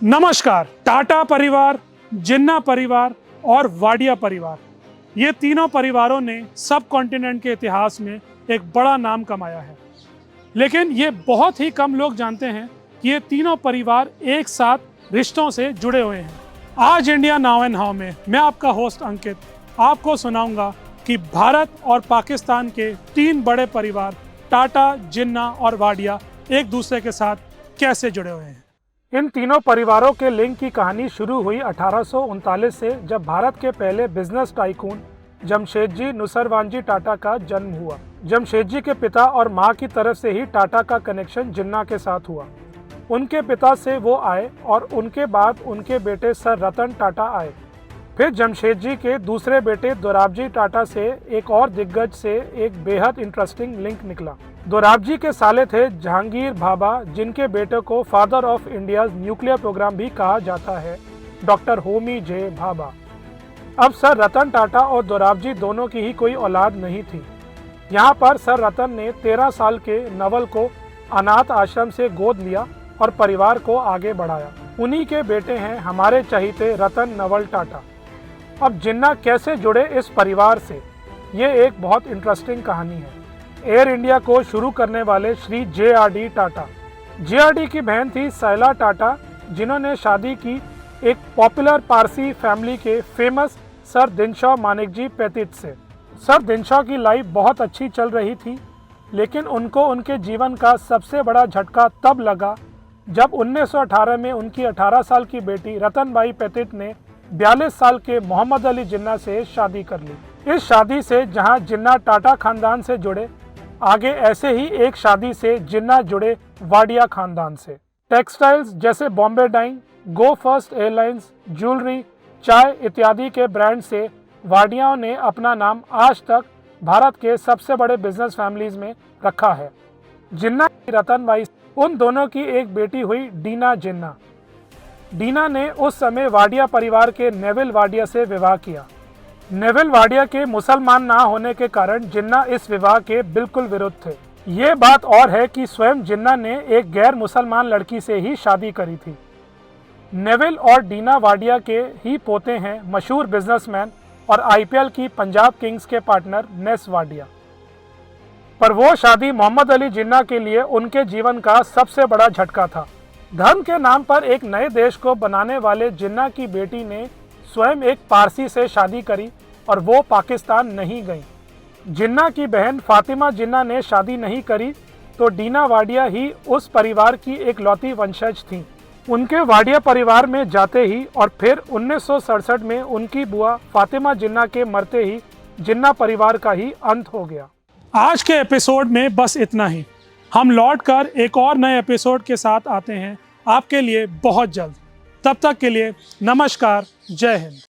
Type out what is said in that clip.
नमस्कार। टाटा परिवार, जिन्ना परिवार और वाडिया परिवार, ये तीनों परिवारों ने सब कॉन्टिनेंट के इतिहास में एक बड़ा नाम कमाया है। लेकिन ये बहुत ही कम लोग जानते हैं कि ये तीनों परिवार एक साथ रिश्तों से जुड़े हुए हैं। आज इंडिया नाउ एंड हाउ में मैं आपका होस्ट अंकित आपको सुनाऊंगा कि भारत और पाकिस्तान के तीन बड़े परिवार टाटा, जिन्ना और वाडिया एक दूसरे के साथ कैसे जुड़े हुए हैं। इन तीनों परिवारों के लिंक की कहानी शुरू हुई 1839 से, जब भारत के पहले बिजनेस टाइकून जमशेदजी नुसरवानजी टाटा का जन्म हुआ। जमशेदजी के पिता और मां की तरफ से ही टाटा का कनेक्शन जिन्ना के साथ हुआ। उनके पिता से वो आए और उनके बाद उनके बेटे सर रतन टाटा आए। फिर जमशेदजी के दूसरे बेटे दोराबजी टाटा से एक और दिग्गज से एक बेहद इंटरेस्टिंग लिंक निकला। दोराबजी के साले थे जहांगीर भाभा, जिनके बेटे को father of India nuclear programme भी कहा जाता है, डॉक्टर होमी जे भाभा। अब सर रतन टाटा और दोराबजी दोनों की ही कोई औलाद नहीं थी। यहाँ पर सर रतन ने 13 साल के नवल को अनाथ आश्रम से गोद लिया और परिवार को आगे बढ़ाया। उन्हीं के बेटे हैं हमारे चहीते रतन नवल टाटा। अब जिन्ना कैसे जुड़े इस परिवार से, ये एक बहुत इंटरेस्टिंग कहानी है। एयर इंडिया को शुरू करने वाले श्री JRD टाटा। JRD की बहन थी सैला टाटा, जिन्होंने शादी की एक पॉपुलर पारसी फैमिली के फेमस सर दिनशॉ मानेकजी पेतिट से। सर दिनशॉ की लाइफ बहुत अच्छी चल रही थी, लेकिन उनको उनके जीवन का सबसे बड़ा झटका तब लगा जब 1918 में उनकी 18 साल की बेटी रतनबाई पेतिट ने 42 साल के मोहम्मद अली जिन्ना से शादी कर ली। इस शादी से जहां जिन्ना टाटा खानदान से जुड़े, आगे ऐसे ही एक शादी से जिन्ना जुड़े वाडिया खानदान से। टेक्सटाइल्स जैसे बॉम्बे डाइंग, गो फर्स्ट एयरलाइंस, ज्वेलरी, चाय इत्यादि के ब्रांड से वाडियाओं ने अपना नाम आज तक भारत के सबसे बड़े बिजनेस फैमिलीज में रखा है। जिन्ना की रतनबाई, उन दोनों की एक बेटी हुई डीना जिन्ना। डीना ने उस समय वाडिया परिवार के नेविल वाडिया से विवाह किया। नेविल वाडिया के मुसलमान ना होने के कारण जिन्ना इस विवाह के बिल्कुल विरुद्ध थे। ये बात और है कि स्वयं जिन्ना ने एक गैर मुसलमान लड़की से ही शादी करी थी। नेविल और डीना वाडिया के ही पोते हैं मशहूर बिजनेसमैन और IPL की पंजाब किंग्स के पार्टनर नेस वाडिया। पर वो शादी मोहम्मद अली जिन्ना के लिए उनके जीवन का सबसे बड़ा झटका था। धर्म के नाम पर एक नए देश को बनाने वाले जिन्ना की बेटी ने स्वयं एक पारसी से शादी करी और वो पाकिस्तान नहीं गई। जिन्ना की बहन फातिमा जिन्ना ने शादी नहीं करी, तो डीना वाडिया ही उस परिवार की एक लौती वंशज थी। उनके वाडिया परिवार में जाते ही और फिर 1967 में उनकी बुआ फातिमा जिन्ना के मरते ही जिन्ना परिवार का ही अंत हो गया। आज के एपिसोड में बस इतना ही। हम लौट कर एक और नए एपिसोड के साथ आते हैं आपके लिए बहुत जल्द। तब तक के लिए नमस्कार, जय हिंद।